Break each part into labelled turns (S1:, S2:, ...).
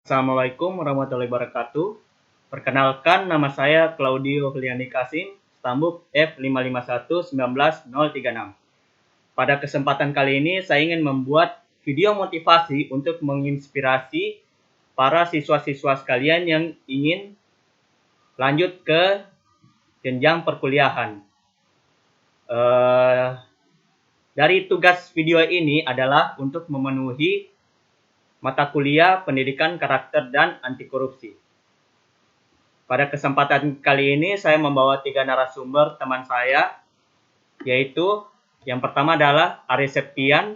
S1: Assalamualaikum warahmatullahi wabarakatuh. Perkenalkan, nama saya Claudio Heliani Kasim, stambuk F55119036. Pada kesempatan kali ini, saya ingin membuat video motivasi untuk menginspirasi para siswa-siswa sekalian yang ingin lanjut ke jenjang perkuliahan. Dari tugas video ini adalah untuk memenuhi mata kuliah Pendidikan Karakter dan Anti Korupsi. Pada kesempatan kali ini saya membawa 3 narasumber teman saya, yaitu yang pertama adalah Arie Septian,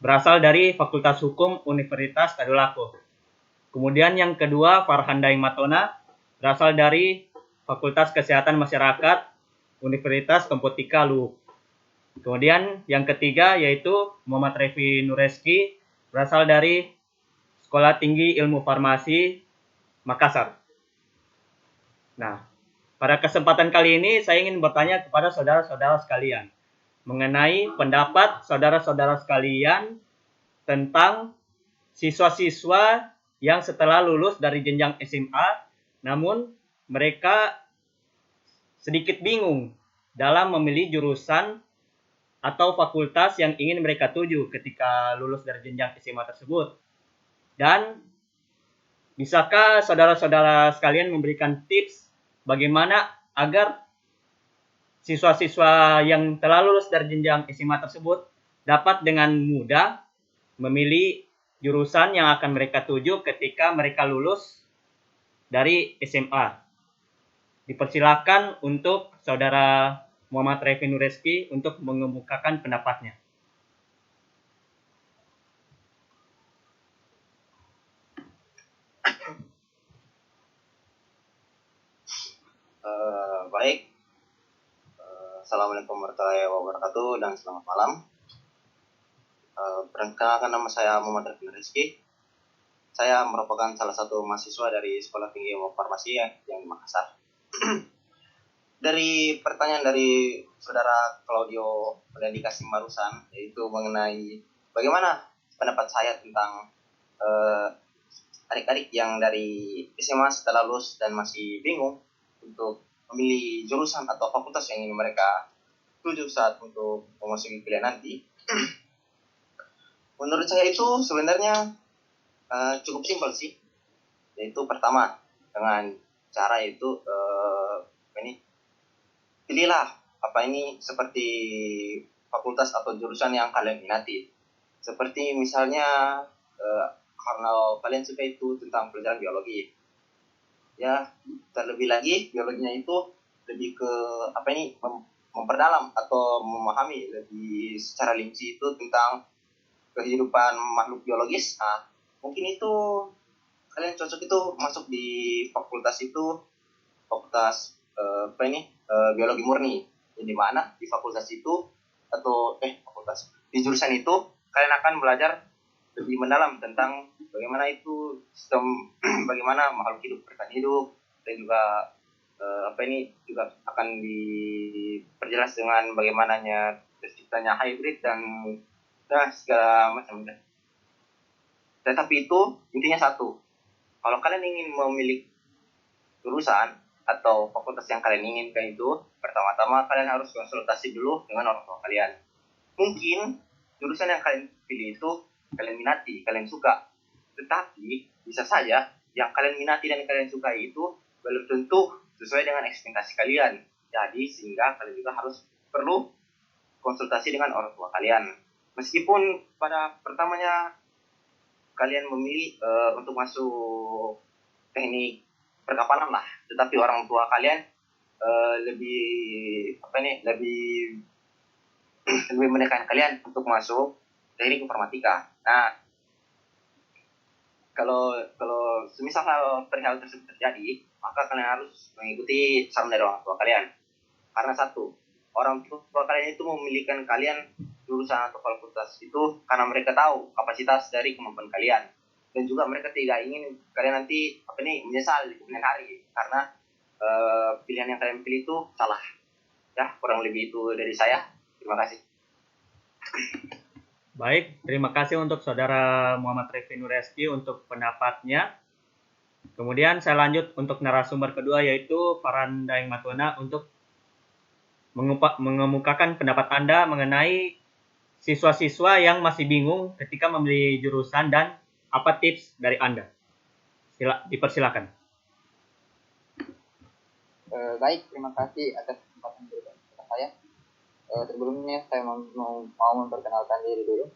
S1: berasal dari Fakultas Hukum Universitas Tadulako. Kemudian yang kedua Farhan Daeng Matona, berasal dari Fakultas Kesehatan Masyarakat Universitas Kompotika Luhuk. Kemudian yang ketiga yaitu Muhammad Revi Nureski, berasal dari Sekolah Tinggi Ilmu Farmasi Makassar. Nah, pada kesempatan kali ini saya ingin bertanya kepada saudara-saudara sekalian mengenai pendapat saudara-saudara sekalian tentang siswa-siswa yang setelah lulus dari jenjang SMA, namun mereka sedikit bingung dalam memilih jurusan atau fakultas yang ingin mereka tuju ketika lulus dari jenjang SMA tersebut. Dan bisakah saudara-saudara sekalian memberikan tips bagaimana agar siswa-siswa yang telah lulus dari jenjang SMA tersebut dapat dengan mudah memilih jurusan yang akan mereka tuju ketika mereka lulus dari SMA? Dipersilakan untuk saudara Muhammad Revi Nureski untuk mengemukakan pendapatnya.
S2: Baik. Assalamualaikum warahmatullahi wabarakatuh dan selamat malam. Perkenalkan, nama saya Muhammad Revi Nureski. Saya merupakan salah satu mahasiswa dari Sekolah Tinggi Ilmu Farmasi yang di Makassar. Dari pertanyaan dari saudara Claudio Heliani Kasim barusan, yaitu mengenai bagaimana pendapat saya tentang adik-adik yang dari SMA setelah lulus dan masih bingung untuk memilih jurusan atau fakultas yang ingin mereka tuju saat untuk memasuki kuliah nanti. Menurut saya itu sebenarnya cukup simpel sih. Yaitu pertama, dengan cara itu pilihlah seperti fakultas atau jurusan yang kalian minati. Seperti misalnya karena kalian suka itu tentang pelajaran biologi. Ya, terlebih lagi biologinya itu lebih ke memperdalam atau memahami lebih secara rinci itu tentang kehidupan makhluk biologis. Nah, mungkin itu kalian cocok itu masuk di fakultas itu, fakultas biologi murni. Di mana di fakultas itu atau di jurusan itu kalian akan belajar lebih mendalam tentang bagaimana itu sistem bagaimana makhluk hidup bertahan hidup, dan juga juga akan diperjelas dengan bagaimananya terciptanya hybrid dan segala macam. Tetapi itu intinya satu, kalau kalian ingin memilih jurusan atau fakultas yang kalian inginkan itu, pertama-tama kalian harus konsultasi dulu dengan orang tua kalian. Mungkin jurusan yang kalian pilih itu kalian minati, kalian suka, tetapi bisa saja yang kalian minati dan kalian suka itu belum tentu sesuai dengan ekspektasi kalian. Jadi sehingga kalian juga harus perlu konsultasi dengan orang tua kalian. Meskipun pada pertamanya kalian memilih untuk masuk teknik perkapalan lah, tetapi orang tua kalian lebih menekan kalian untuk masuk teknik informatika. Nah, kalau semisal hal tersebut terjadi, maka kalian harus mengikuti saran dari orang tua kalian. Karena satu, orang tua kalian itu memilihkan kalian jurusan atau fakultas itu karena mereka tahu kapasitas dari kemampuan kalian, dan juga mereka tidak ingin kalian nanti menyesal di kemudian hari karena pilihan yang kalian pilih itu salah. Ya, kurang lebih itu dari saya. Terima kasih.
S1: Baik, terima kasih untuk Saudara Muhammad Refi Nureski untuk pendapatnya. Kemudian saya lanjut untuk narasumber kedua yaitu Farhan Daeng Matuna untuk mengemukakan pendapat Anda mengenai siswa-siswa yang masih bingung ketika memilih jurusan dan apa tips dari Anda. Dipersilakan.
S3: Baik, terima kasih atas kesempatan berbicara saya. Sebelumnya saya mau memperkenalkan diri dulu.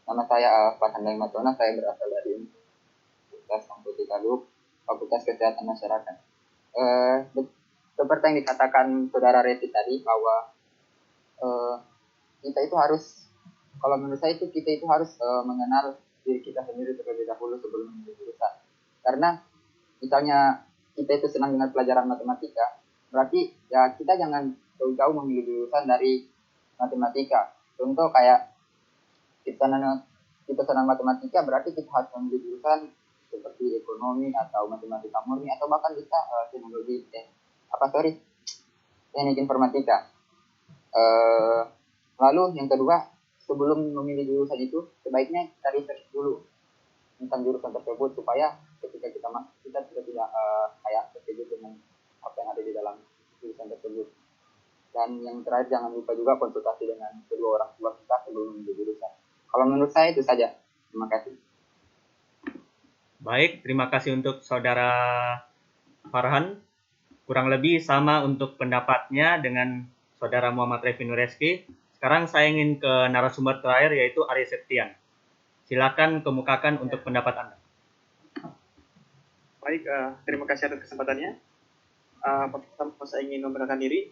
S3: Nama saya Farhan Daeng Matuna, saya berasal dari Universitas Komputer Taluk, Fakultas Kesehatan Masyarakat. Seperti yang dikatakan Saudara Reti tadi, bahwa kita itu harus, kalau menurut saya itu kita itu harus mengenal diri kita sendiri terlebih dahulu sebelum memilih jurusan. Karena misalnya kita itu senang dengan pelajaran matematika, berarti ya kita jangan jauh-jauh memilih jurusan dari matematika. Contoh kayak kita senang matematika, berarti kita harus memilih jurusan seperti ekonomi atau matematika murni atau bahkan bisa teknik informatika. Lalu yang kedua, sebelum memilih jurusan itu sebaiknya kita research dulu tentang jurusan tersebut supaya ketika kita masuk kita tidak kayak terkejut dengan apa yang ada di dalam jurusan tersebut. Dan yang terakhir, jangan lupa juga konsultasi dengan kedua orang tua kita sebelum memilih jurusan. Kalau menurut saya itu saja. Terima kasih.
S1: Baik, terima kasih untuk Saudara Farhan. Kurang lebih sama untuk pendapatnya dengan Saudara Muhammad Refi Nureski. Sekarang saya ingin ke narasumber terakhir yaitu Ari Septian. Silakan kemukakan untuk pendapat Anda.
S4: Baik, terima kasih atas kesempatannya. Pertama saya ingin memperkenalkan diri.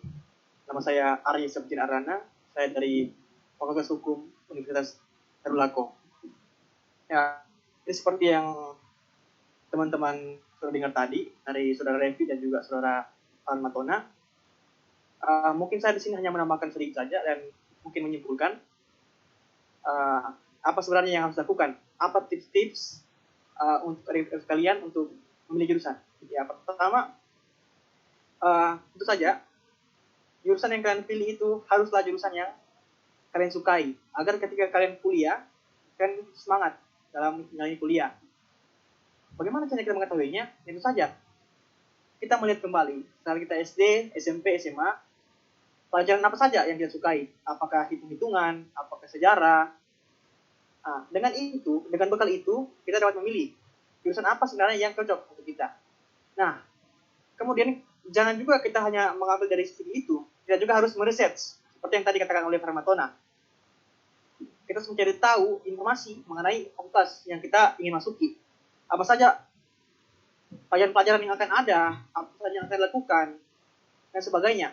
S4: Nama saya Ari Septian Arana. Saya dari Fakultas Hukum Universitas Tadulako. Ya, ini seperti yang teman-teman sudah dengar tadi dari Saudara Revi dan juga Saudara Farhan Matuna. Mungkin saya di sini hanya menambahkan sedikit saja dan mungkin menyimpulkan apa sebenarnya yang harus dilakukan, apa tips-tips untuk kalian untuk memilih jurusan. Ya, pertama, tentu saja jurusan yang kalian pilih itu haruslah jurusan yang kalian sukai, agar ketika kalian kuliah, kalian semangat dalam menjalani kuliah. Bagaimana cara kita mengetahuinya? Tentu saja kita melihat kembali saat kita SD, SMP, SMA, pelajaran apa saja yang kita sukai, apakah hitung-hitungan, apakah sejarah. Dengan bekal itu, kita dapat memilih jurusan apa sebenarnya yang cocok untuk kita. Nah, kemudian jangan juga kita hanya mengambil dari studi itu, kita juga harus meriset, seperti yang tadi katakan oleh Farhan Matuna. Kita harus mencari tahu informasi mengenai fakultas yang kita ingin masuki. Apa saja pelajaran-pelajaran yang akan ada, apa saja yang akan dilakukan, dan sebagainya.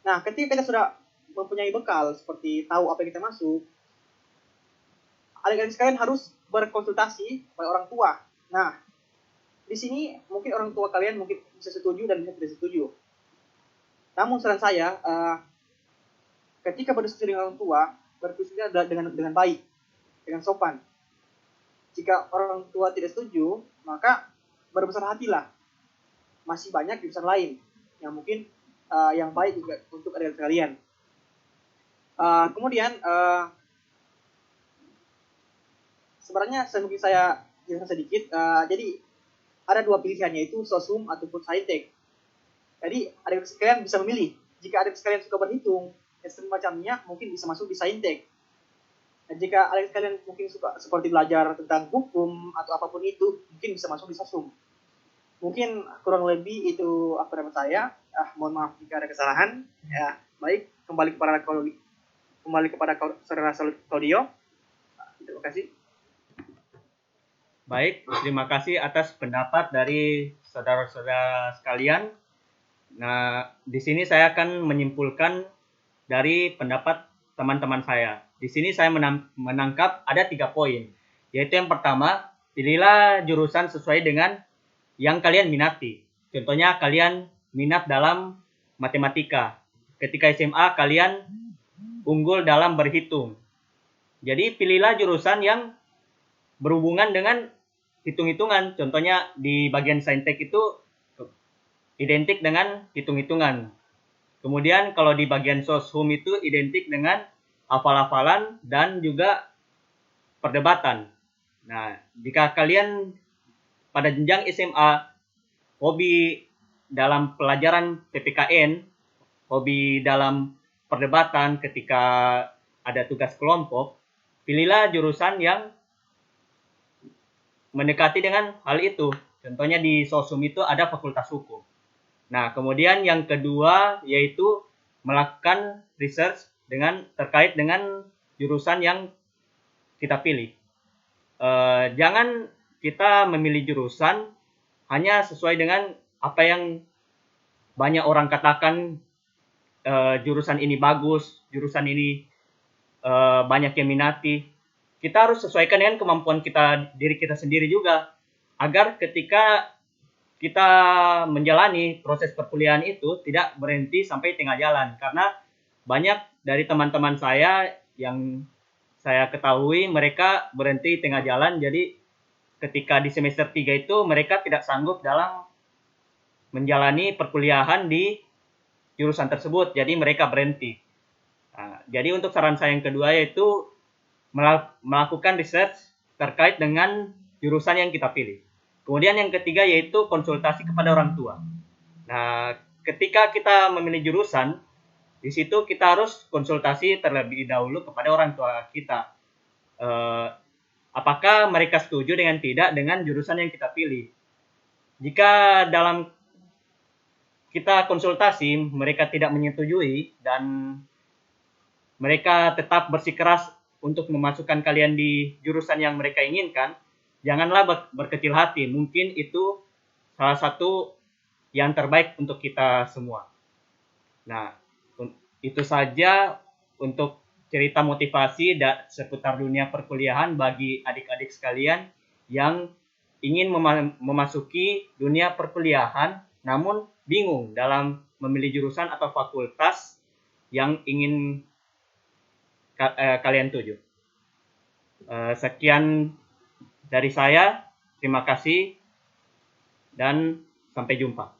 S4: Nah, ketika kita sudah mempunyai bekal, seperti tahu apa yang kita masuk, adik-adik sekalian harus berkonsultasi pada orang tua. Nah, di sini mungkin orang tua kalian mungkin bisa setuju dan bisa tidak setuju. Namun saran saya, ketika berdiskusi dengan orang tua, berdiskusinya dengan baik, dengan sopan. Jika orang tua tidak setuju, maka berbesar hatilah. Masih banyak jurusan lain yang mungkin yang baik juga untuk adik-adik sekalian. Kemudian sebenarnya mungkin saya jelaskan sedikit. Jadi ada dua pilihan, yaitu sosum ataupun saintek. Jadi adik-adik sekalian bisa memilih. Jika adik sekalian suka berhitung dan semacamnya, mungkin bisa masuk di saintek. Dan jika adik sekalian mungkin suka seperti belajar tentang hukum atau apapun itu, mungkin bisa masuk di sosum. Mungkin kurang lebih itu pendapat saya. Mohon maaf jika ada kesalahan. Ya, baik, kembali kepada Saudara Claudio. Terima kasih.
S1: Baik, terima kasih atas pendapat dari saudara-saudara sekalian. Nah, di sini saya akan menyimpulkan dari pendapat teman-teman saya. Di sini saya menangkap ada 3 poin. Yaitu yang pertama, pilihlah jurusan sesuai dengan yang kalian minati. Contohnya kalian minat dalam matematika. Ketika SMA kalian unggul dalam berhitung. Jadi pilihlah jurusan yang berhubungan dengan hitung-hitungan. Contohnya di bagian saintek itu identik dengan hitung-hitungan. Kemudian kalau di bagian soshum itu identik dengan hafal-hafalan dan juga perdebatan. Nah, jika kalian pada jenjang SMA hobi dalam pelajaran PPKN, hobi dalam perdebatan ketika ada tugas kelompok, pilihlah jurusan yang mendekati dengan hal itu. Contohnya di Sosum itu ada Fakultas Hukum. Nah, kemudian yang kedua yaitu melakukan research terkait dengan jurusan yang kita pilih. Jangan kita memilih jurusan hanya sesuai dengan apa yang banyak orang katakan, jurusan ini bagus, jurusan ini banyak yang minati. Kita harus sesuaikan dengan kemampuan diri kita sendiri juga, agar ketika kita menjalani proses perkuliahan itu tidak berhenti sampai tengah jalan. Karena banyak dari teman-teman saya yang saya ketahui mereka berhenti tengah jalan, jadi ketika di semester 3 itu mereka tidak sanggup dalam menjalani perkuliahan di jurusan tersebut, jadi mereka berhenti. Nah, jadi untuk saran saya yang kedua yaitu melakukan research terkait dengan jurusan yang kita pilih. Kemudian yang ketiga yaitu konsultasi kepada orang tua. Nah, ketika kita memilih jurusan, di situ kita harus konsultasi terlebih dahulu kepada orang tua kita. Apakah mereka setuju dengan tidak dengan jurusan yang kita pilih? Jika dalam kita konsultasi mereka tidak menyetujui dan mereka tetap bersikeras untuk memasukkan kalian di jurusan yang mereka inginkan, janganlah berkecil hati. Mungkin itu salah satu yang terbaik untuk kita semua. Nah, itu saja untuk cerita motivasi seputar dunia perkuliahan bagi adik-adik sekalian yang ingin memasuki dunia perkuliahan namun bingung dalam memilih jurusan atau fakultas yang ingin kalian tuju. Sekian dari saya, terima kasih dan sampai jumpa.